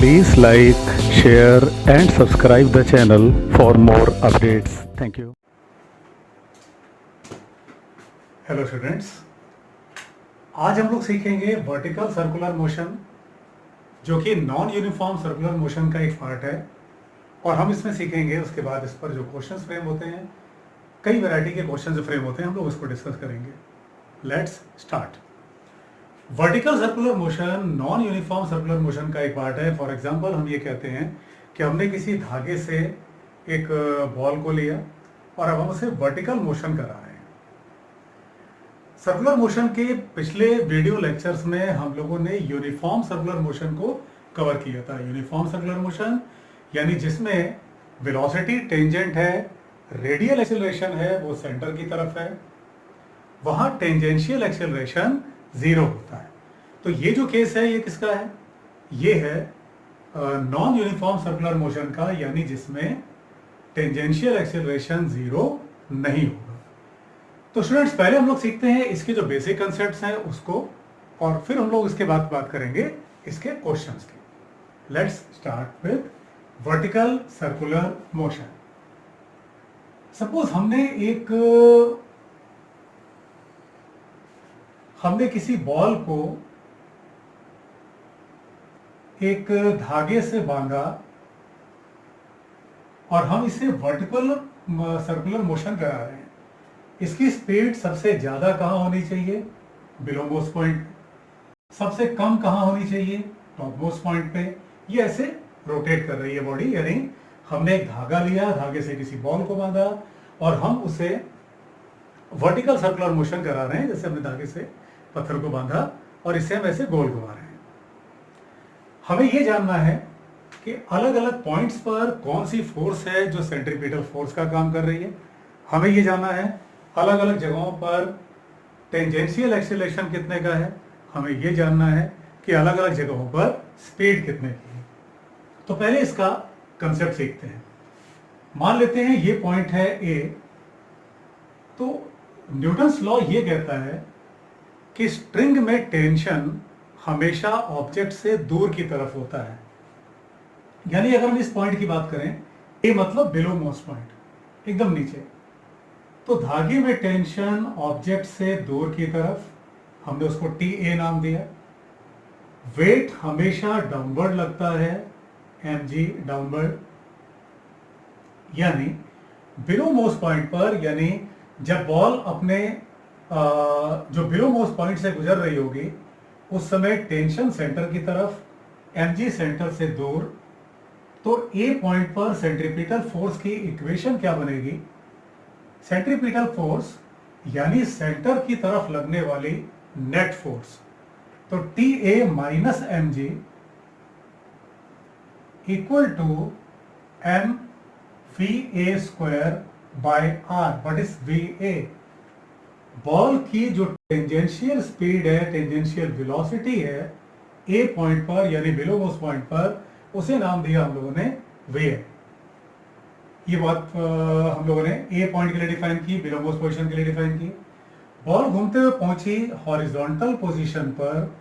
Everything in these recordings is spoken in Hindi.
Please like, share and subscribe the channel for more updates. Thank you. Hello students, आज हम लोग सीखेंगे वर्टिकल सर्कुलर मोशन, जो कि नॉन यूनिफॉर्म सर्कुलर मोशन का एक पार्ट है। और हम इसमें सीखेंगे, उसके बाद इस पर जो क्वेश्चंस फ्रेम होते हैं, कई वैरायटी के क्वेश्चंस जो फ्रेम होते हैं, हम लोग इसको डिस्कस करेंगे। Let's start. Vertical circular motion non uniform circular motion का एक पार्ट है। फॉर एग्जांपल हम ये कहते हैं कि हमने किसी धागे से एक बॉल को लिया और अब हम उसे वर्टिकल मोशन करा रहे हैं। सर्कुलर मोशन के पिछले वीडियो लेक्चर्स में हम लोगों ने यूनिफॉर्म सर्कुलर मोशन को कवर किया था। यूनिफॉर्म सर्कुलर मोशन यानी जिसमें वेलोसिटी टेंजेंट है, रेडियल एक्सेलरेशन है वो सेंटर की तरफ है, वहां टेंजेंशियल एक्सेलरेशन जीरो होता है। तो ये जो केस है ये किसका है? ये है नॉन यूनिफॉर्म सर्कुलर मोशन का, यानी जिसमें टेंजेंशियल एक्सेलरेशन जीरो नहीं होगा। तो स्टूडेंट्स, पहले हम लोग सीखते हैं इसके जो बेसिक कंसेप्ट्स हैं उसको, और फिर हम लोग इसके बाद बात करेंगे इसके क्वेश्चंस की। Let's start with vertical circular motion. Suppose हमने किसी बॉल को एक धागे से बांधा और हम इसे वर्टिकल सर्कुलर मोशन करा रहे हैं। इसकी स्पीड सबसे ज्यादा कहां होनी चाहिए? Below most point. सबसे कम कहां होनी चाहिए? टॉप मोस्ट पॉइंट पे। ये ऐसे रोटेट कर रही है बॉडी, यानी हमने एक धागा लिया, धागे से किसी बॉल को बांधा और हम उसे वर्टिकल सर्कुलर मोशन करा रहे हैं। जैसे हमने धागे से पत्थर को बांधा और इसे हम ऐसे गोल घुमा रहे हैं। हमें यह जानना है कि अलग अलग पॉइंट्स पर कौन सी फोर्स है जो सेंट्रीपिटल फोर्स का काम कर रही है। हमें यह जानना है अलग अलग जगहों पर टेंजेंशियल एक्सेलरेशन कितने का है। हमें यह जानना है कि अलग अलग जगहों पर स्पीड कितने की है। तो पहले इसका कंसेप्ट सीखते हैं। मान लेते हैं ये पॉइंट है ए। तो न्यूटन्स लॉ ये कहता है कि स्ट्रिंग में टेंशन हमेशा ऑब्जेक्ट से दूर की तरफ होता है। यानी अगर हम इस पॉइंट की बात करें, ए मतलब बिलो मोस्ट पॉइंट, एकदम नीचे, तो धागे में टेंशन ऑब्जेक्ट से दूर की तरफ, हमने उसको टी ए नाम दिया। वेट हमेशा डाउनवर्ड लगता है, एम जी डाउनवर्ड। यानी बिलो मोस्ट पॉइंट पर, यानी जब बॉल अपने जो बिलो मोस्ट पॉइंट से गुजर रही होगी उस समय टेंशन सेंटर की तरफ, एम जी सेंटर से दूर। तो ए पॉइंट पर सेंट्रीपिटल फोर्स की इक्वेशन क्या बनेगी? सेंट्रीपिटल फोर्स यानी सेंटर की तरफ लगने वाली नेट फोर्स, तो T A minus M G equal to M V A square by R. What is V A? Ball की जो टेंजेंशियल स्पीड है, टेंजेंशियल वेलोसिटी है ए पॉइंट पर यानी बिलो मोस्ट पॉइंट पर, उसे नाम दिया हम लोगों ने वे। ये बात हम लोगों ने ए पॉइंट के लिए डिफाइन की, बिलो मोस्ट पोजीशन के लिए डिफाइन की। बॉल घूमते हुए पहुंची हॉरिजॉन्टल पोजीशन पर।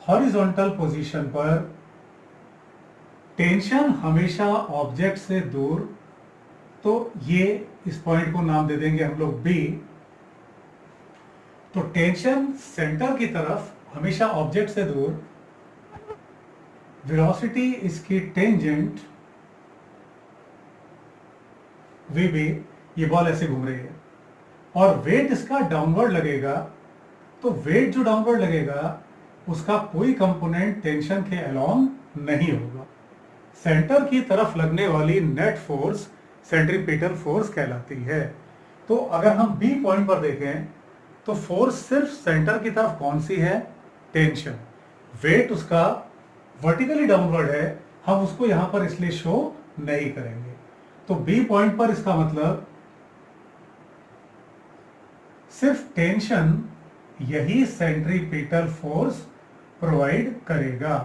हॉरिजॉन्टल पोजीशन पर टेंशन हमेशा ऑब्जेक्ट से दूर, तो ये इस पॉइंट को नाम दे देंगे हम लोग बी। तो टेंशन सेंटर की तरफ हमेशा ऑब्जेक्ट से दूर, वेलोसिटी इसकी टेंजेंट वी बी, ये बॉल ऐसे घूम रही है, और वेट इसका डाउनवर्ड लगेगा। तो वेट जो डाउनवर्ड लगेगा उसका कोई कंपोनेंट टेंशन के अलोंग नहीं होगा। सेंटर की तरफ लगने वाली नेट फोर्स सेंट्रीपिटल फोर्स कहलाती है। तो अगर हम बी पॉइंट पर देखें तो फोर्स सिर्फ सेंटर की तरफ कौन सी है? टेंशन। वेट उसका वर्टिकली डाउनवर्ड है, हम उसको यहां पर इसलिए शो नहीं करेंगे। तो बी पॉइंट पर इसका मतलब सिर्फ टेंशन यही सेंट्रीपिटल फोर्स प्रोवाइड करेगा।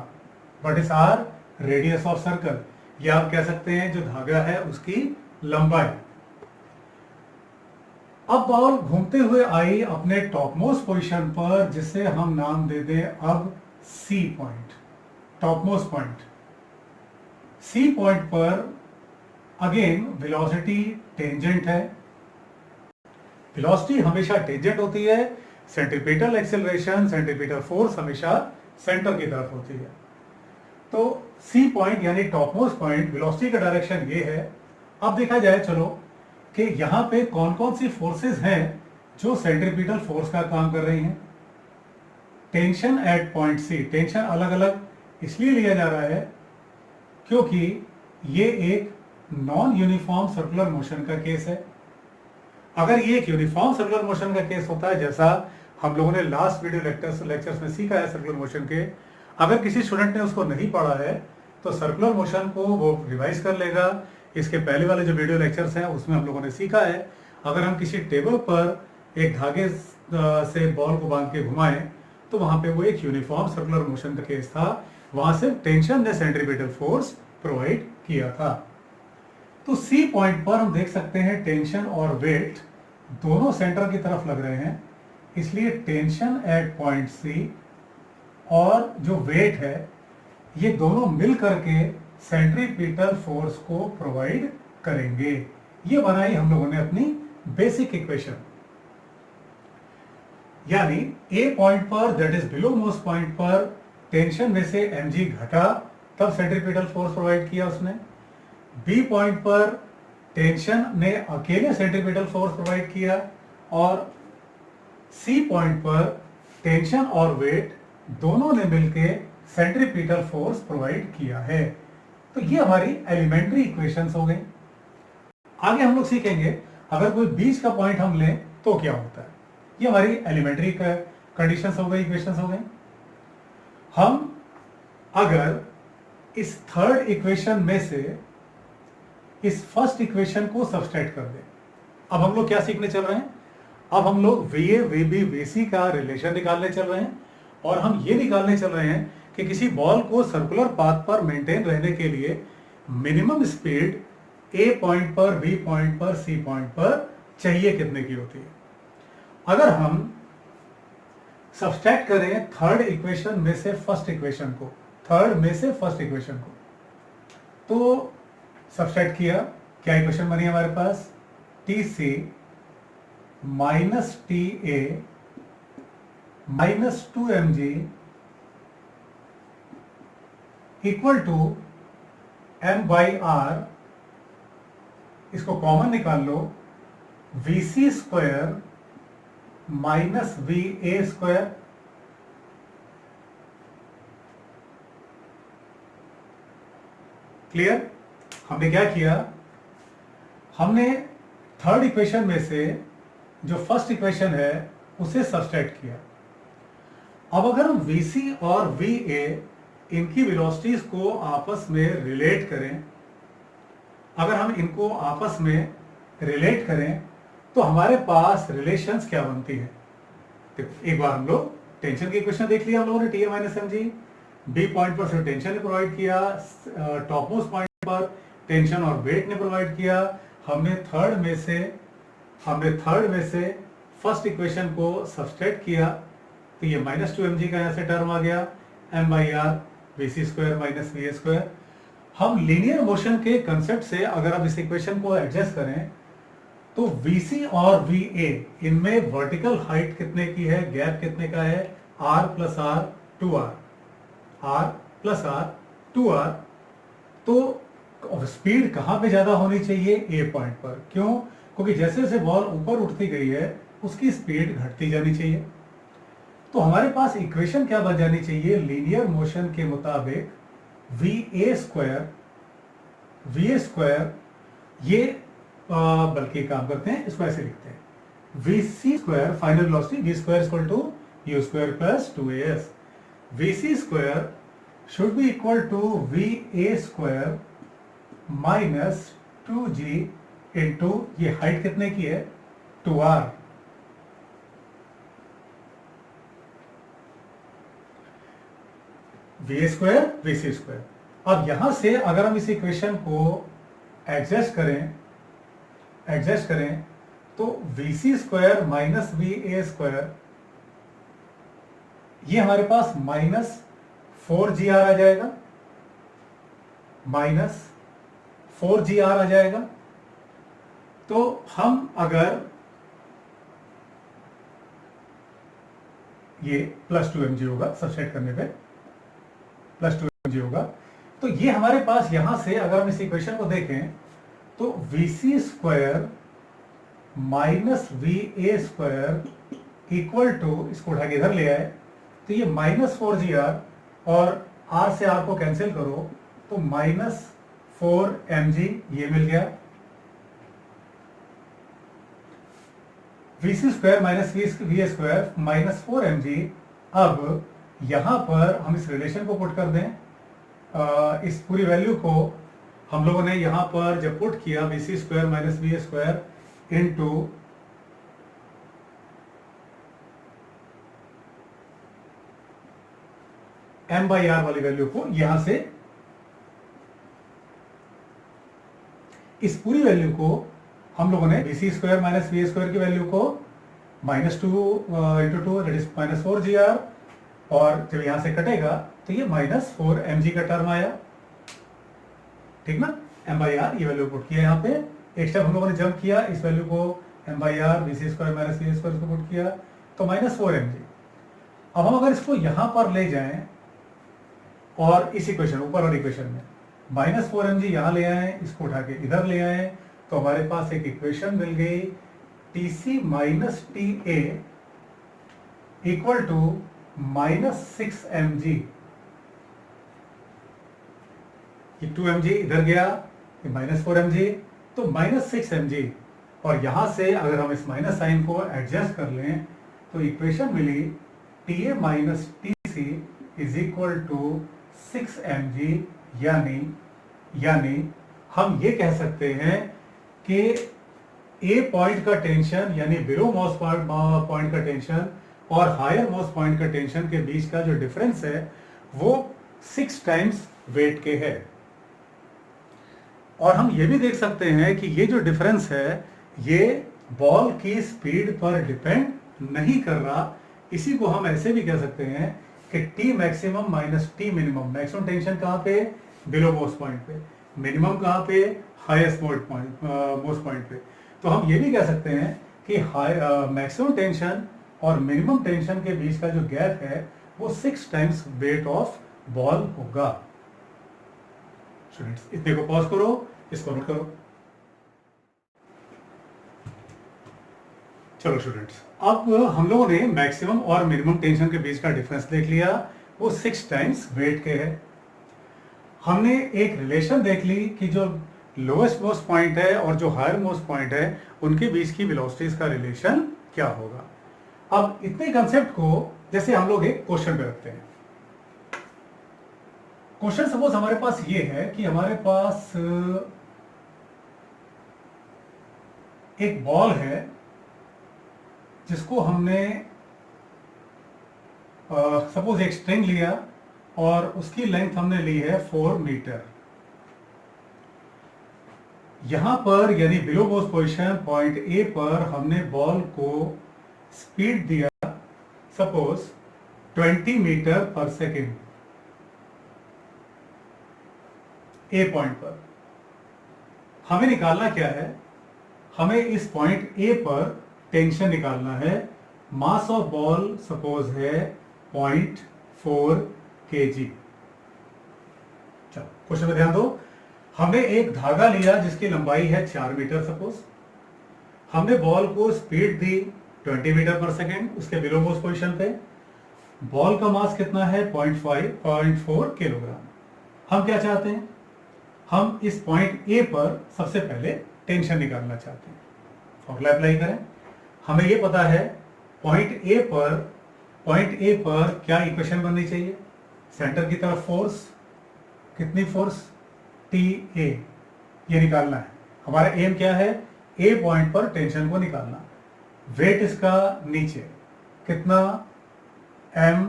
What is R? Radius of circle, या आप कह सकते हैं जो धागा है उसकी लंबाई। अब बॉल घूमते हुए आई अपने टॉप मोस्ट पोजीशन पर, जिसे हम नाम दे दें अब C point, top most point. C point पर अगेन वेलोसिटी टेंजेंट है। वेलोसिटी हमेशा टेंजेंट होती है, सेंट्रीपिटल एक्सेलरेशन, सेंट्रीपिटल फोर्स हमेशा सेंटर की तरफ होती है। तो सी पॉइंट यानी टॉप मोस्ट पॉइंट, वेलोसिटी का डायरेक्शन ये है। अब देखा जाए चलो कि यहां पे कौन कौन सी फोर्सेस हैं जो सेंट्रीपिटल फोर्स का काम कर रही हैं। Tension at point C, tension अलग अलग इसलिए लिया जा रहा है क्योंकि ये एक नॉन यूनिफॉर्म सर्कुलर मोशन का केस है। अगर ये एक यूनिफॉर्म सर्कुलर मोशन का केस होता है, जैसा हम लोगों ने लास्ट वीडियो लेक्चर्स में सीखा है सर्कुलर मोशन के, अगर किसी स्टूडेंट ने उसको नहीं पढ़ा है तो सर्कुलर मोशन को वो रिवाइज कर लेगा। इसके पहले वाले जो वीडियो लेक्चर्स हैं उसमें हम लोगों ने सीखा है, अगर हम किसी टेबल पर एक धागे से बॉल को बांध के घुमाएं तो वहां पे वो एक यूनिफॉर्म सर्कुलर मोशन का केस था, वहां से टेंशन ने सेंट्रीपिटल फोर्स प्रोवाइड किया था। तो सी पॉइंट पर हम देख सकते हैं टेंशन और वेट दोनों सेंटर की तरफ लग रहे हैं, इसलिए टेंशन एट पॉइंट सी और जो वेट है ये दोनों मिल करके सेंट्रीपिटल फोर्स को प्रोवाइड करेंगे। ये बनाई हम लोगों ने अपनी बेसिक इक्वेशन। यानी ए पॉइंट पर, that is below most point पर, टेंशन में से mg घटा तब सेंट्रीपिटल फोर्स प्रोवाइड किया उसने। बी पॉइंट पर टेंशन ने अकेले सेंट्रीपिटल फोर्स प्रोवाइड किया और सी पॉइंट पर टेंशन और वेट दोनों ने मिलके सेंट्रीपिटल फोर्स प्रोवाइड किया है। तो ये हमारी एलिमेंट्री इक्वेशंस हो गई। आगे हम लोग सीखेंगे अगर कोई बीच का पॉइंट हम लें तो क्या होता है। ये हमारी एलिमेंट्री कंडीशंस हो गई, इक्वेशंस हो गई। हम अगर इस थर्ड इक्वेशन में से इस फर्स्ट इक्वेशन को सब्सट्रैक्ट कर दें, अब हम लोग क्या सीखने चल रहे हैं, अब हम लोग VA, VB, VC का रिलेशन निकालने चल रहे हैं और हम ये निकालने चल रहे हैं कि किसी बॉल को सर्कुलर पाथ पर मेंटेन रहने के लिए मिनिमम स्पीड A पॉइंट पर, B पॉइंट पर, C पॉइंट पर चाहिए कितने की होती है। अगर हम सब्सट्रैक्ट करें थर्ड इक्वेशन में से फर्स्ट इक्वेशन को, थर्ड में से फर्स्ट इक्वेशन को, तो सब्सट्रैक्ट किया, क्या इक्वेशन बनी हमारे पास, TC minus TA minus 2mg equal to m/r, इसको कॉमन निकाल लो, VC square minus VA square. Clear. हमने क्या किया, हमने थर्ड इक्वेशन में से जो फर्स्ट इक्वेशन है उसे सब्सट्रैक्ट किया। अब अगर हम VC और VA इनकी वेलोसिटीज को आपस में रिलेट करें, अगर हम इनको आपस में रिलेट करें तो हमारे पास रिलेशंस क्या बनती है। देखो एक बार हम लोग टेंशन की इक्वेशन देख लिया हम लोगों ने, TA minus mg, B point पर सिर्फ टेंशन ने प्रोवाइड किया, टॉप मोस्ट पॉइंट पर टेंशन और वेट ने प्रोवाइड किया। हमने थर्ड में से फर्स्ट इक्वेशन को सब्सट्रैक्ट किया तो ये माइनस 2mg का यहां से टर्म आ गया, m/r VC square minus VA square. हम लीनियर मोशन के कंसेप्ट से अगर आप इस इक्वेशन को एडजस्ट करें तो VC और VA इनमें वर्टिकल हाइट कितने की है, गैप कितने का है, r plus r 2r, r plus r 2r। तो स्पीड कहां पे ज्यादा होनी चाहिए, A पॉइंट पर। क्यों, क्योंकि जैसे जैसे बॉल ऊपर उठती गई है उसकी स्पीड घटती जानी चाहिए। तो हमारे पास इक्वेशन क्या बन जानी चाहिए, लीनियर मोशन के मुताबिक VA स्क्वायर, ये बल्कि काम करते हैं, इसको ऐसे लिखते हैं, VC square final velocity V square equal to U square plus 2AS। VC square should be equal to VA square minus 2G into, ये हाइट कितने की है, 2R। VA square VC square. अब यहां से अगर हम इस इक्वेशन को एडजस्ट करें तो VC square minus VA square, ये हमारे पास माइनस 4GR आ जाएगा। माइनस 4GR आ जाएगा। तो हम अगर ये प्लस 2mg होगा, सबसेट करने पे प्लस 2mg होगा। तो ये हमारे पास यहां से अगर हम इस इक्वेशन को देखें तो VC square minus VA square equal to, इसको उठा के इधर ले आए तो ये माइनस 4GR और R से R को कैंसिल करो तो माइनस 4mg ये मिल गया। VC square minus VA square minus 4mg। अब यहां पर हम इस रिलेशन को पुट कर दें, इस पूरी वैल्यू को हम लोगों ने यहां पर जब पुट किया VC square minus VA square into m/r वाली वैल्यू को यहां से, इस पूरी वैल्यू को हम लोगों ने VC square minus VA square की वैल्यू को minus 2 into 2 that is minus 4GR, और जब यहां से कटेगा तो ये माइनस 4mg का टर्म आया, ठीक ना। m/r ये वैल्यू पुट किया यहाँ पे, एक स्टेप हम लोगों ने जंप किया, इस वैल्यू को m/r VC square minus VA square को पुट किया तो माइनस 4mg। अब हम अगर इसको यहां पर ले जाएं और इस इक्वेशन, ऊपर वाली इक्वेशन में माइनस 4mg यहां ले आए, इसको उठा के इधर ले आए तो हमारे पास एक इक्वेशन मिल गई TC minus TA equal to minus 6mg। ये 2mg इधर गया, ये माइनस 4mg तो माइनस 6mg, और यहां से अगर हम इस माइनस साइन को एडजस्ट कर लें तो इक्वेशन मिली TA minus TC is equal to 6mg। यानी हम ये कह सकते हैं कि ए पॉइंट का टेंशन यानी बिलो मोस्ट पॉइंट का टेंशन और हायर मोस्ट पॉइंट का टेंशन के बीच का जो डिफरेंस है वो 6 टाइम्स वेट के है। और हम ये भी देख सकते हैं कि ये जो डिफरेंस है ये बॉल की स्पीड पर डिपेंड नहीं कर रहा। इसी को हम ऐसे भी कह सकते हैं कि T maximum minus T minimum, maximum tension कहाँ पे, बिलो मोस्ट पॉइंट पे, मिनिमम कहाँ पे, हाईएस्ट मोस्ट पॉइंट पे। तो हम ये भी कह सकते हैं कि मैक्सिमम टेंशन और मिनिमम टेंशन के बीच का जो गैप है वो 6 टाइम्स वेट ऑफ बॉल होगा। स्टूडेंट्स इतने को पॉज करो, इसको नोट करो। चलो स्टूडेंट्स, अब हम लोगों ने मैक्सिमम और मिनिमम टेंशन के बीच का डिफरेंस देख लिया, वो 6 टाइम्स वेट के है। हमने एक रिलेशन देख ली कि जो लोएस्ट मोस्ट पॉइंट है और जो हायर मोस्ट पॉइंट है उनके बीच की वेलोसिटीज का रिलेशन क्या होगा। अब इतने कंसेप्ट को जैसे हम लोग एक क्वेश्चन पे रखते हैं। क्वेश्चन सपोज हमारे पास ये है कि हमारे पास एक बॉल है जिसको हमने सपोज एक स्ट्रिंग लिया और उसकी लेंथ हमने ली है 4 मीटर। यहां पर यानी below most position point A पर हमने बॉल को स्पीड दिया सपोज 20 मीटर पर सेकेंड ए पॉइंट पर। हमें निकालना क्या है, हमें इस पॉइंट ए पर टेंशन निकालना है। मास ऑफ बॉल सपोज है 0.4 kg। चलो क्वेश्चन पे ध्यान दो। हमने एक धागा लिया जिसकी लंबाई है 4 मीटर सपोज। हमने बॉल को स्पीड दी 20 मीटर पर सेकेंड उसके बिलो मोस्ट पोजीशन पे। बॉल का मास कितना है 0.4 किलोग्राम। हम क्या चाहते हैं, हम इस पॉइंट ए पर सबसे पहले टेंशन निकालना चाहते हैं। फॉर्मूला अप्लाई करें। हमें ये पता है पॉइंट ए पर क्या इक्वेशन बननी चाहिए, सेंटर की तरफ फोर्स, कितनी फोर्स TA ये निकालना है। हमारा एम क्या है, ए पॉइंट पर टेंशन को निकालना। वेट इसका नीचे कितना m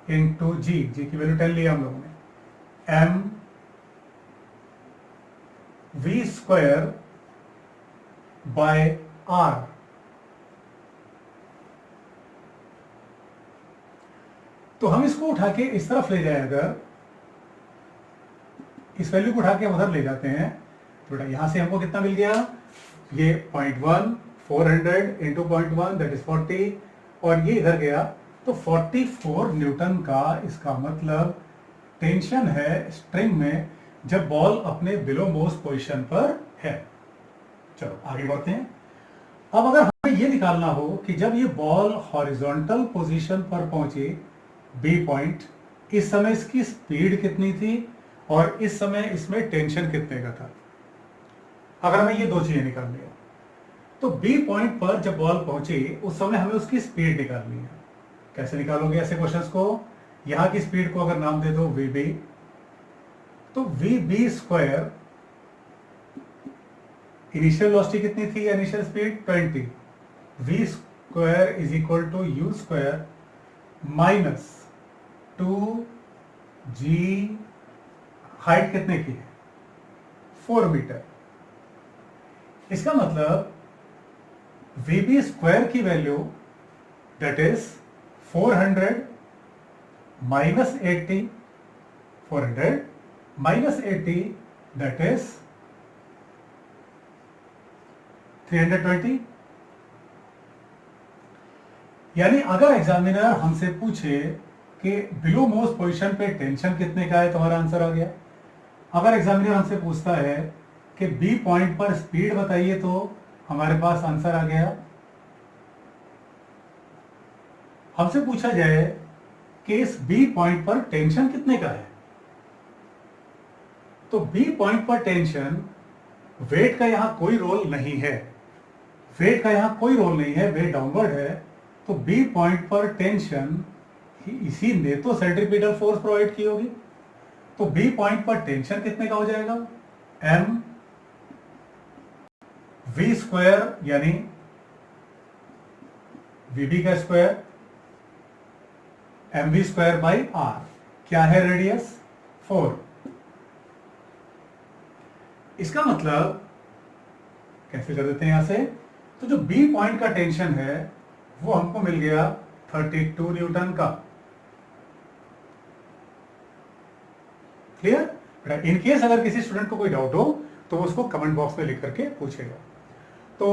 इंटू जी की वैल्यू 10 लिया हम लोगों ने, m v square by r। तो हम इसको उठा के इस तरफ ले जाए अगर इस वैल्यू को उठा के उधर ले जाते हैं तो बेटा यहां से हमको कितना मिल गया, ये 0.1 400 इंटू 0.1 दैट इज 40 और ये इधर गया तो 44 न्यूटन का इसका मतलब टेंशन है स्ट्रिंग में जब बॉल अपने बिलो मोस्ट पोजीशन पर है। चलो आगे बढ़ते हैं। अब अगर हमें ये निकालना हो कि जब ये बॉल हॉरिजॉन्टल पोजीशन पर पहुंची बी पॉइंट, इस समय इसकी स्पीड कितनी थी और इस समय इसमें टेंशन कितने का था, अगर हमें ये दो चीजें निकालनी है तो बी पॉइंट पर जब बॉल पहुंची उस समय हमें उसकी स्पीड निकालनी है। कैसे निकालोगे ऐसे क्वेश्चंस को, यहां की स्पीड को अगर नाम दे दो वीबी, तो वीबी स्क्वायर इनिशियल वेलोसिटी कितनी थी, initial speed 20, V square is equal to U square minus 2g, height कितने की है 4 मीटर। इसका मतलब वीबी स्क्वायर की value that is 400 minus 80, 400 minus 80 that is 320। यानी अगर एग्जामिनर हमसे पूछे कि बिलो मोस्ट पोजीशन पे टेंशन कितने का है तो हमारा आंसर आ गया। अगर एग्जामिनर हमसे पूछता है कि बी पॉइंट पर स्पीड बताइए तो हमारे पास आंसर आ गया। हमसे पूछा जाए कि इस बी पॉइंट पर टेंशन कितने का है, तो बी पॉइंट पर टेंशन, वेट का यहां कोई रोल नहीं है, वेट का यहां कोई रोल नहीं है, वेट डाउनवर्ड है, तो बी पॉइंट पर टेंशन इसी ने तो सेंट्रीपिटल फोर्स प्रोवाइड की होगी। तो बी पॉइंट पर टेंशन कितने का हो जाएगा, एम वी स्क्वायर यानी वीबी का square M V square by R, क्या है रेडियस 4। इसका मतलब कैसे कर देते हैं यहां से, तो जो बी पॉइंट का टेंशन है वो हमको मिल गया 32 न्यूटन का। क्लियर। इन केस अगर किसी स्टूडेंट को कोई डाउट हो तो उसको कमेंट बॉक्स में लिख करके पूछेगा। तो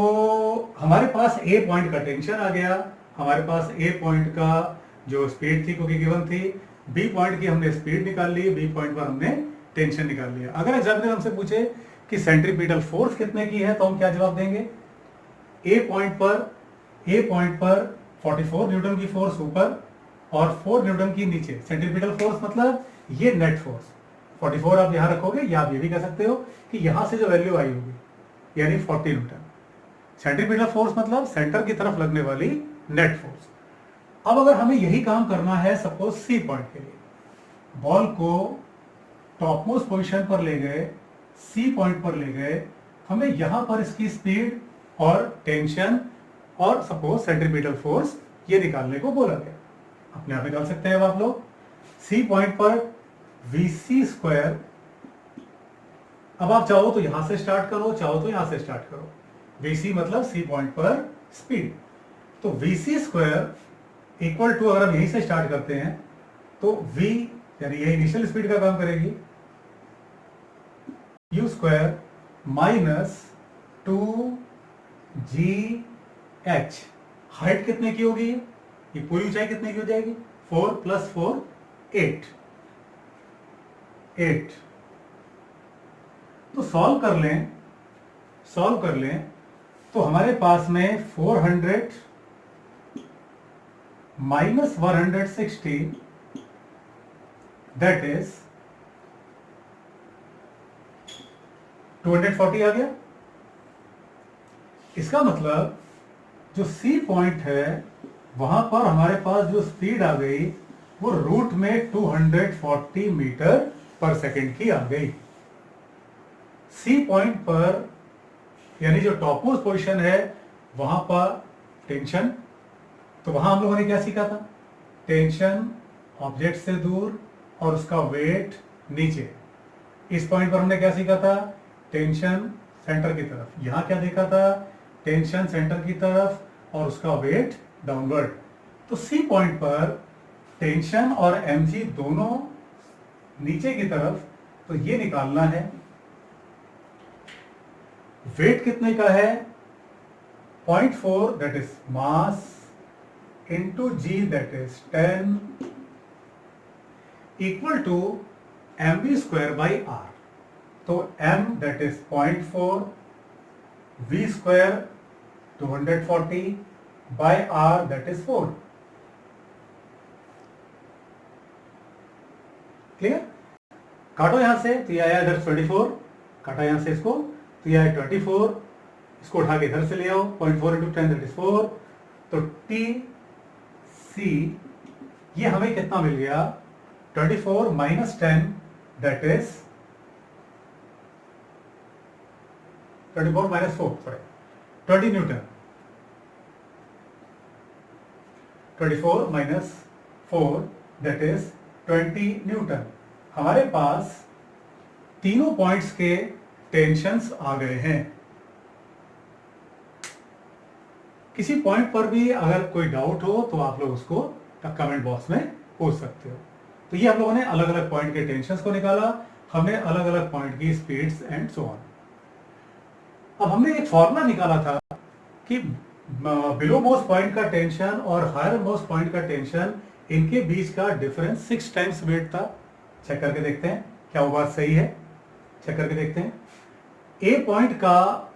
हमारे पास ए पॉइंट का टेंशन आ गया, हमारे पास ए पॉइंट का जो स्पीड थी क्योंकि गिवन थी, बी पॉइंट की हमने स्पीड निकाल ली, बी पॉइंट पर हमने टेंशन निकाल लिया। अगर एग्जामिनर हमसे पूछे कि सेंट्रीपिटल फोर्स कितने की है तो हम क्या जवाब देंगे, ए पॉइंट पर 44 न्यूटन की फोर्स ऊपर और 4 न्यूटन की नीचे। सेंट्रीपिटल फोर्स मतलब ये नेट फोर्स 44 आप यहां रखोगे, या आप ये भी कह सकते हो कि यहां से जो वैल्यू आई होगी यानी 40 न्यूटन। सेंट्रीपिटल फोर्स मतलब सेंटर की तरफ लगने वाली नेट फोर्स। अब अगर हमें यही काम करना है सपोज सी पॉइंट के लिए, बॉल को टॉप मोस्ट पोजीशन पर ले गए, सी पॉइंट पर ले गए, हमें यहां पर इसकी स्पीड और टेंशन और सपोज सेंट्रीपिटल फोर्स ये निकालने को बोला गया। अपने आप निकाल सकते हैं अब आप लोग। सी पॉइंट पर वीसी स्क्वायर, अब आप चाहो तो यहां से स्टार्ट करो, चाहो तो यहां से स्टार्ट करो। वीसी मतलब सी पॉइंट पर स्पीड, तो वीसी स्क्वायर इक्वल टू, अगर हम यहीं से स्टार्ट करते हैं तो वी यानी ये इनिशियल स्पीड का काम करेगी, you square minus 2gh, height कितने की होगी, ये पूरी ऊंचाई कितने की हो जाएगी, 4 + 4 8। तो सॉल्व कर लें तो हमारे पास में 400 माइनस 160 दैट इज 240 आ गया। इसका मतलब जो सी पॉइंट है वहां पर हमारे पास जो स्पीड आ गई वो रूट में 240 मीटर पर सेकेंड की आ गई। सी पॉइंट पर यानी जो टॉप मोस्ट पोजीशन है वहां पर टेंशन, तो वहां हम लोगों ने क्या सीखा था, टेंशन ऑब्जेक्ट से दूर और उसका वेट नीचे। इस पॉइंट पर हमने क्या सीखा था, टेंशन सेंटर की तरफ। यहां क्या देखा था, टेंशन सेंटर की तरफ और उसका वेट डाउनवर्ड। तो सी पॉइंट पर टेंशन और एमजी दोनों नीचे की तरफ, तो ये निकालना है। वेट कितने का है? 0.4 that is mass into G that is 10 equal to mv square by आर। तो m that is 0.4, v square 240 by r that is 4। Clear? काटो यहां से, तो ये आया इधर 24, काटा यहां से इसको, तो ये आया 24, इसको उठा के इधर से ले आओ, 0.4 इंटू 10 दैट इज 4। तो टी सी ये हमें कितना मिल गया? 24 minus 10 that is 24 minus 4 sorry 20 Newton. 24 minus 4 that is 20 Newton. हमारे पास तीनों पॉइंट्स के टेंशंस आ गए हैं। किसी पॉइंट पर भी अगर कोई डाउट हो तो आप लोग उसको कमेंट बॉक्स में पूछ सकते हो। तो ये हम लोगों ने अलग अलग पॉइंट के टेंशंस को निकाला, हमने अलग अलग पॉइंट की स्पीड्स एंड सो ऑन। अब हमने एक फॉर्मूला निकाला था कि बिलो मोस्ट पॉइंट का टेंशन और हायर मोस्ट पॉइंट का टेंशन, इनके बीच का डिफरेंस 6 टाइम्स वेट था। चेक करके देखते हैं क्या वो बात सही है। चेक करके देखते हैं। ए पॉइंट का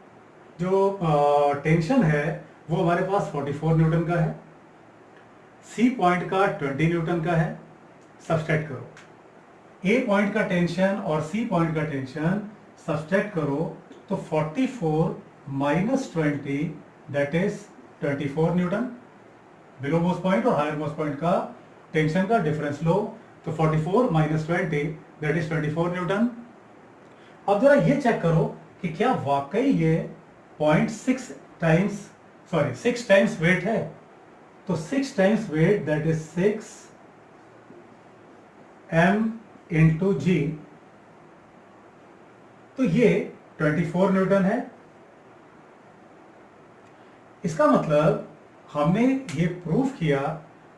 जो टेंशन है वो हमारे पास 44 न्यूटन का है, सी पॉइंट का 20 न्यूटन का है। सब्सट्रैक्ट करो ए पॉइंट का टेंशन और सी पॉइंट का टेंशन, सब्सट्रैक्ट करो तो 44 minus 20 that is 24 Newton. Below most point और हायर मोस्ट पॉइंट का टेंशन का डिफरेंस लो, तो 44 माइनस 20 दैट इज 24 न्यूटन। अब जरा ये चेक करो कि क्या वाकई ये 0.6 टाइम्स सॉरी 6 टाइम्स वेट है। तो 6 times weight that is 6 m into g, तो ये 24 न्यूटन है। इसका मतलब हमने ये प्रूव किया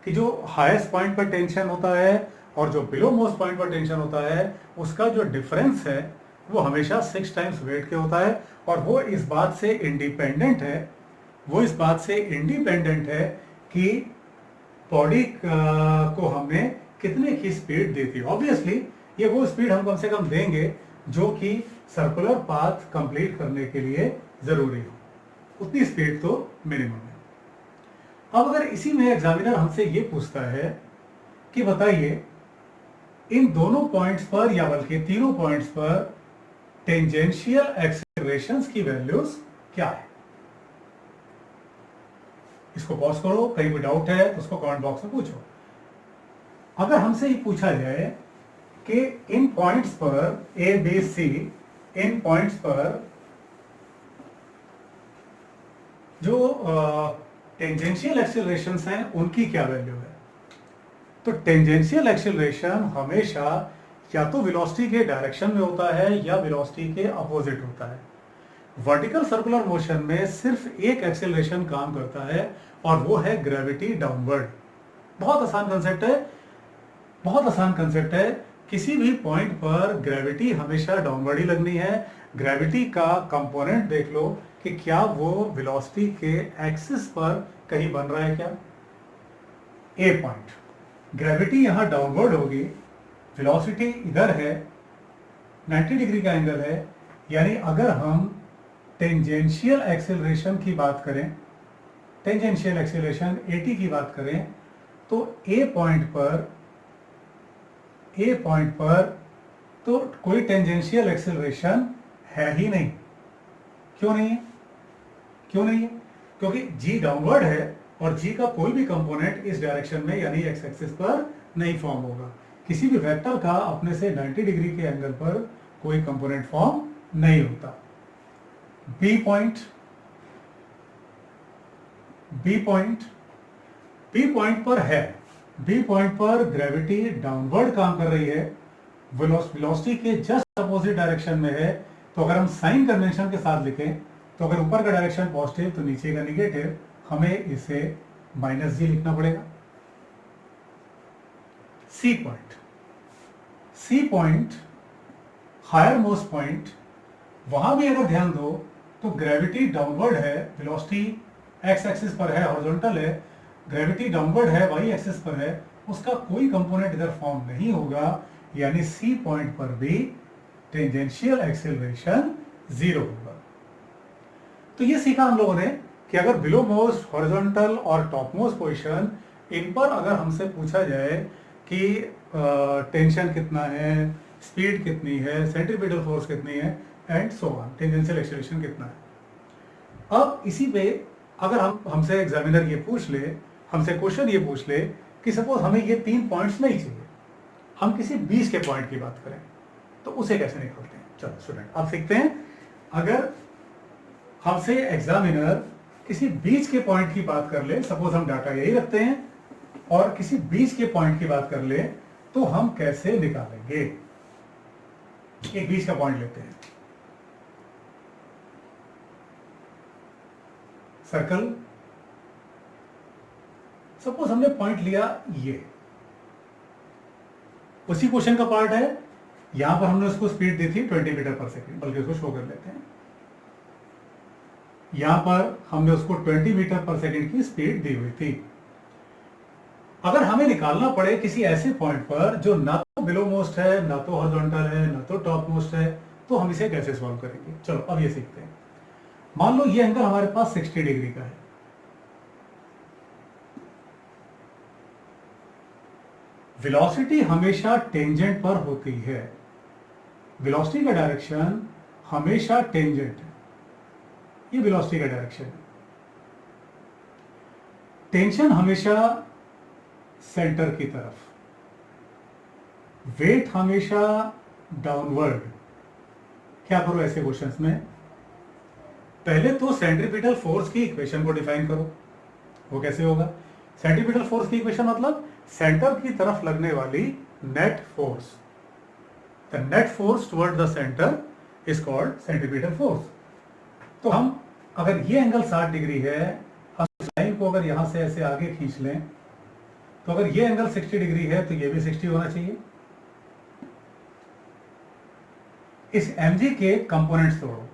कि जो हाईएस्ट पॉइंट पर टेंशन होता है और जो बिलो मोस्ट पॉइंट पर टेंशन होता है उसका जो डिफरेंस है वो हमेशा 6 टाइम्स वेट के होता है। और वो इस बात से इंडिपेंडेंट है, कि बॉडी को हमने कितने की स्पीड दी थी। ऑब्वियसली ये वो स्पीड हम कम से कम देंगे जो कि सर्कुलर पाथ कंप्लीट करने के लिए जरूरी हो, उतनी स्पीड तो मिनिमम है। अब अगर इसी में एग्जामिनर हमसे ये पूछता है कि बताइए इन दोनों पॉइंट्स पर या बल्कि तीनों पॉइंट्स पर टेंजेंशियल एक्सेलरेशंस की वैल्यूज क्या है। इसको पॉज करो, कहीं भी डाउट है तो उसको कमेंट बॉक्स में पूछो। अगर हमसे ये पूछा जाए कि इन पॉइंट्स पर A B C, in points पर जो टेंजेंशियल एक्सेलरेशंस हैं उनकी क्या वैल्यू है, तो टेंजेंशियल एक्सेलरेशन हमेशा या तो वेलोसिटी के डायरेक्शन में होता है या वेलोसिटी के अपोजिट होता है। वर्टिकल सर्कुलर मोशन में सिर्फ एक एक्सेलरेशन काम करता है और वो है ग्रेविटी डाउनवर्ड। बहुत आसान कंसेप्ट है। किसी भी पॉइंट पर ग्रेविटी हमेशा डाउनवर्ड ही लगनी है। ग्रेविटी का कंपोनेंट देख लो कि क्या वो वेलोसिटी के एक्सिस पर कहीं बन रहा है क्या। ए पॉइंट ग्रेविटी यहां डाउनवर्ड होगी, वेलोसिटी इधर है, 90 डिग्री का एंगल है, यानी अगर हम टेंजेंशियल एक्सेलरेशन की बात करें, टेंजेंशियल एक्सेलरेशन 80 की बात करें, तो ए पॉइंट पर तो कोई टेंजेंशियल एक्सेलरेशन है ही नहीं। क्यों नहीं है? क्योंकि जी डाउनवर्ड है और जी का कोई भी कंपोनेंट इस डायरेक्शन में यानी एक्स एक्सिस पर नहीं फॉर्म होगा। किसी भी वेक्टर का अपने से 90 डिग्री के एंगल पर कोई कंपोनेंट फॉर्म नहीं होता। बी पॉइंट पर है, बी पॉइंट पर ग्रेविटी डाउनवर्ड काम कर रही है, वेलोसिटी के जस्ट अपोजिट डायरेक्शन में है। तो अगर हम साइन कन्वेंशन के साथ लिखें तो अगर ऊपर का डायरेक्शन पॉजिटिव तो नीचे का निगेटिव, हमें इसे माइनस जी लिखना पड़ेगा। C point higher most point, वहां भी अगर ध्यान दो तो ग्रेविटी डाउनवर्ड है, वेलोसिटी एक्स एक्सिस पर है, हॉरिजॉन्टल है, ग्रेविटी डाउनवर्ड है, वाई एक्सिस पर है, उसका कोई कंपोनेंट इधर फॉर्म नहीं होगा, यानी सी पॉइंट पर भी टेंजेंशियल एक्सेलरेशन जीरो होगा। तो ये सीखा हम लोगों ने कि अगर बिलो मोस्ट, हॉरिजॉन्टल और टॉप मोस्ट पोजीशन, इन पर अगर हमसे पूछा जाए कि टेंशन कितना है, स्पीड कितनी है, सेंट्रीपिटल फोर्स कितनी है and so on, tangential acceleration कितना है। अब इसी पे अगर हमसे एग्जामिनर ये पूछ ले, हमसे क्वेश्चन ये पूछ ले कि सपोज हमें ये 3 पॉइंट्स नहीं चाहिए, हम किसी बीच के पॉइंट की बात करें, तो उसे कैसे निकालते हैं। चलो स्टूडेंट आप सीखते हैं। अगर हमसे एग्जामिनर किसी बीच के पॉइंट की बात कर ले, सपोज हम डाटा यही रखते हैं और किसी बीच के पॉइंट की बात कर ले, तो हम कैसे निकालेंगे। एक बीच का पॉइंट लेते हैं, सर्कल, सपोज हमने पॉइंट लिया ये, उसी क्वेश्चन का पार्ट है, यहां पर हमने उसको स्पीड दी थी 20 मीटर पर सेकंड, बल्कि उसको शो कर लेते हैं। यहां पर हमने उसको 20 मीटर पर सेकंड की स्पीड दी हुई थी। अगर हमें निकालना पड़े किसी ऐसे पॉइंट पर जो ना तो बिलो मोस्ट है, ना तो हॉरिजॉन्टल है, ना तो टॉप मोस्ट है, तो हम इसे कैसे सॉल्व करेंगे। चलो अब ये सीखते हैं। मान लो ये एंगल हमारे पास 60 डिग्री का है, वेलोसिटी हमेशा टेंजेंट पर होती है, वेलोसिटी का डायरेक्शन हमेशा टेंजेंट है, ये वेलोसिटी का डायरेक्शन है। टेंशन हमेशा सेंटर की तरफ, वेट हमेशा डाउनवर्ड। क्या करो ऐसे क्वेश्चंस में, पहले तो सेंट्रीपिटल फोर्स की इक्वेशन को डिफाइन करो। वो कैसे होगा, सेंट्रीपिटल फोर्स की इक्वेशन मतलब सेंटर की तरफ लगने वाली net force, the net force toward the centre is called centripetal force. तो हम अगर ये एंगल 60 डिग्री है, हम इस लाइन को अगर यहां से ऐसे आगे खींच लें, तो अगर ये एंगल 60 डिग्री है तो ये भी 60 होना चाहिए। इस mg के कंपोनेंट्स तोड़ो,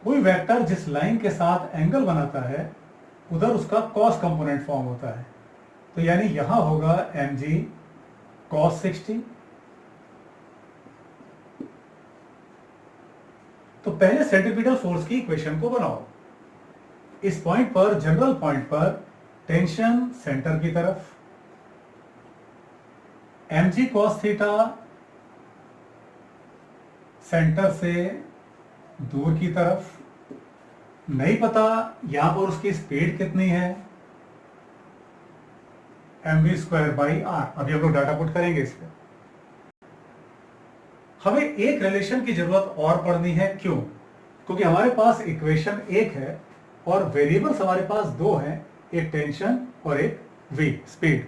कोई वेक्टर जिस लाइन के साथ एंगल बनाता है उधर उसका कॉस कंपोनेंट फॉर्म होता है, तो यानी यहां होगा mg cos 60। तो पहले सेंट्रीपिटल फोर्स की इक्वेशन को बनाओ। इस पॉइंट पर, जनरल पॉइंट पर टेंशन सेंटर की तरफ, mg cos थीटा सेंटर से दूर की तरफ, नहीं पता यहां पर उसकी स्पीड कितनी है, mv²/r। अभी हम लोग डाटा पुट करेंगे इस पर। हमें एक रिलेशन की जरूरत और पड़नी है, क्यों, क्योंकि हमारे पास इक्वेशन एक है और वेरिएबल्स हमारे पास दो हैं, एक टेंशन और एक v स्पीड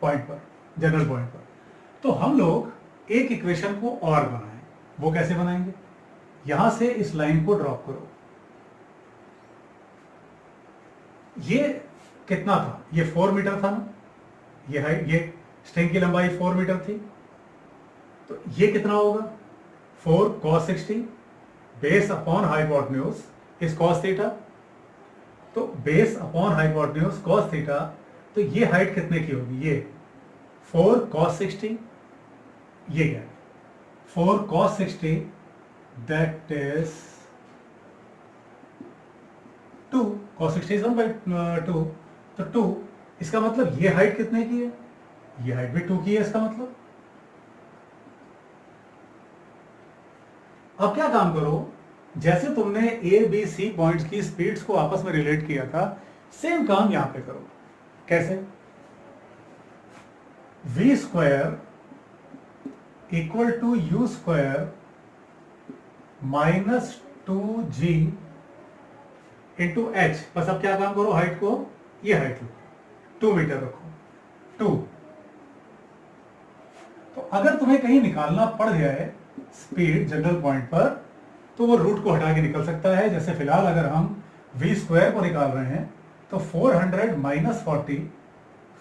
पॉइंट पर, जनरल पॉइंट पर। तो हम लोग एक इक्वेशन को और बनाएं। वो कैसे बनाएंगे, यहां से इस लाइन को ड्रॉप करो। ये कितना था, ये 4 मीटर था ना, ये हाइट, ये स्ट्रिंग की लंबाई 4 मीटर थी, तो ये कितना होगा 4 cos 60 base upon hypotenuse is cos theta. तो base upon hypotenuse cos theta, तो ये हाइट कितने की होगी, ये 4 cos 60, ये क्या 4 cos 60 that is 2 cos 60 is 1/2, तो 2, इसका मतलब ये हाइट कितने की है, ये हाइट भी 2 की है इसका मतलब। अब क्या काम करो, जैसे तुमने ए बी सी पॉइंट्स की स्पीड्स को आपस में रिलेट किया था, सेम काम यहां पे करो। कैसे, v² equal to u² minus 2g into h। बस अब क्या काम करो, हाइट को, ये हाइट लो, 2 मीटर रखो, 2। तो अगर तुम्हें कहीं निकालना पड़ जाए स्पीड जनरल पॉइंट पर, तो वो रूट को हटा के निकल सकता है। जैसे फिलहाल अगर हम v² को निकाल रहे हैं, तो 400 माइनस 40,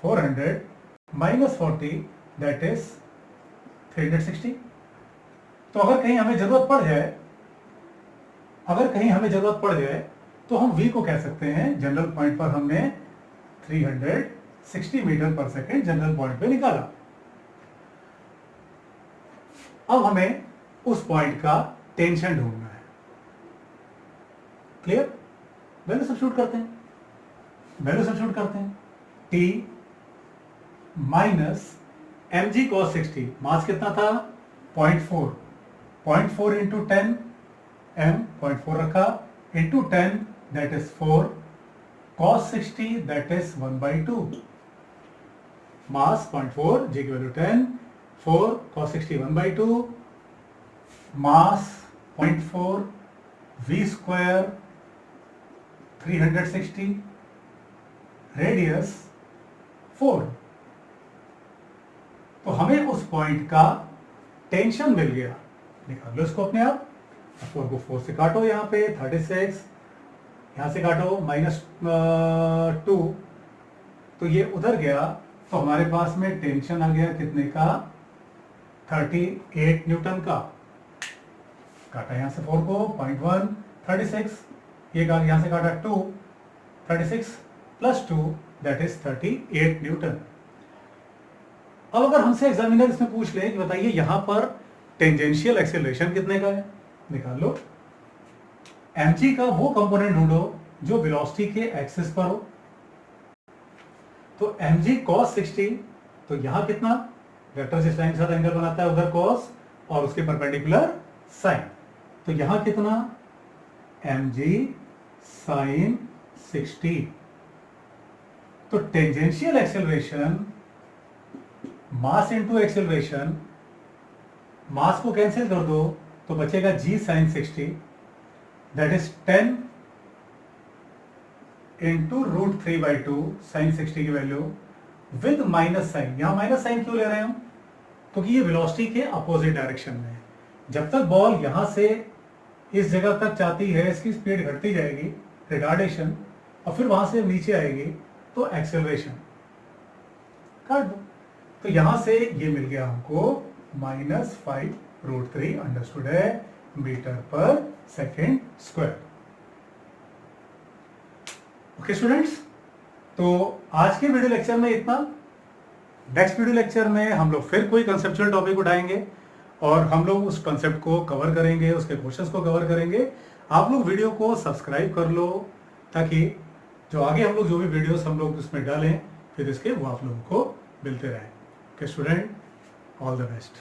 400 माइनस 40 दैट इज 360। तो अगर कहीं हमें जरूरत पड़ जाए तो हम v को कह सकते हैं, जनरल पॉइंट पर हमने 360 मीटर पर सेकेंड जनरल पॉइंट पे निकाला। अब हमें उस पॉइंट का टेंशन ढूंढना है। क्लियर? वैल्यू सब्स्टिट्यूट करते हैं। T माइनस mg cos 60, मास कितना था 0.4 इंटू 10, m 0.4 रखा, into 10 that is 4, cos 60 that is 1/2, mass 0.4, g की वैल्यू 10, 4 cos 60 1/2, मास 0.4, v स्क्वायर 360, रेडियस 4। तो हमें उस पॉइंट का टेंशन मिल गया। निकाल लो इसको अपने आप। 4 को 4 से काटो, यहाँ पे 36, यहाँ से काटो -2, तो ये उधर गया, तो हमारे पास में टेंशन आ गया कितने का, 38 न्यूटन का। काटा यहाँ से 4 को 0.1, 36, ये यहाँ से काटा 2, 36 प्लस 2 दैट इज 38 न्यूटन। अब अगर हमसे एग्जामिनर इसमें पूछ ले कि बताइए यहां पर टेंजेंशियल एक्सेलरेशन कितने का है, निकाल लो। mg का वो कंपोनेंट ढूंढो जो वेलोसिटी के एक्सिस पर हो। तो mg cos 60, तो यहां कितना, वेक्टर जिस लाइन के साथ एंगल बनाता है उधर cos और उसके परपेंडिकुलर sin, तो यहां कितना mg sin 60। तो tangential acceleration mass into acceleration, mass को कैंसिल कर दो तो बचेगा g sin 60 that is 10 into √3/2 sin 60 की वैल्यू विद माइनस साइन। यहां माइनस साइन क्यों ले रहे हैं हम, क्योंकि ये वेलोसिटी के अपोजिट डायरेक्शन में है। जब तक बॉल यहां से इस जगह तक जाती है इसकी स्पीड घटती जाएगी, रिटार्डेशन, और फिर वहां से नीचे आएगी तो एक्सेलरेशन। काट दो, तो यहां से ये मिल गया हमको -5√3 अंडरस्टूड है मीटर पर सेकेंड स्क्वायर। ओके स्टूडेंट्स, तो आज के वीडियो लेक्चर में इतना। नेक्स्ट वीडियो लेक्चर में हम लोग फिर कोई कंसेप्चुअल टॉपिक उठाएंगे और हम लोग उस कंसेप्ट को कवर करेंगे, उसके क्वेश्चंस को कवर करेंगे। आप लोग वीडियो को सब्सक्राइब कर लो ताकि जो आगे हम लोग जो भी वीडियोस हम लोग उसमें डालें फिर इसके वो आप लोगों को मिलते रहें। Okay, student, all the best.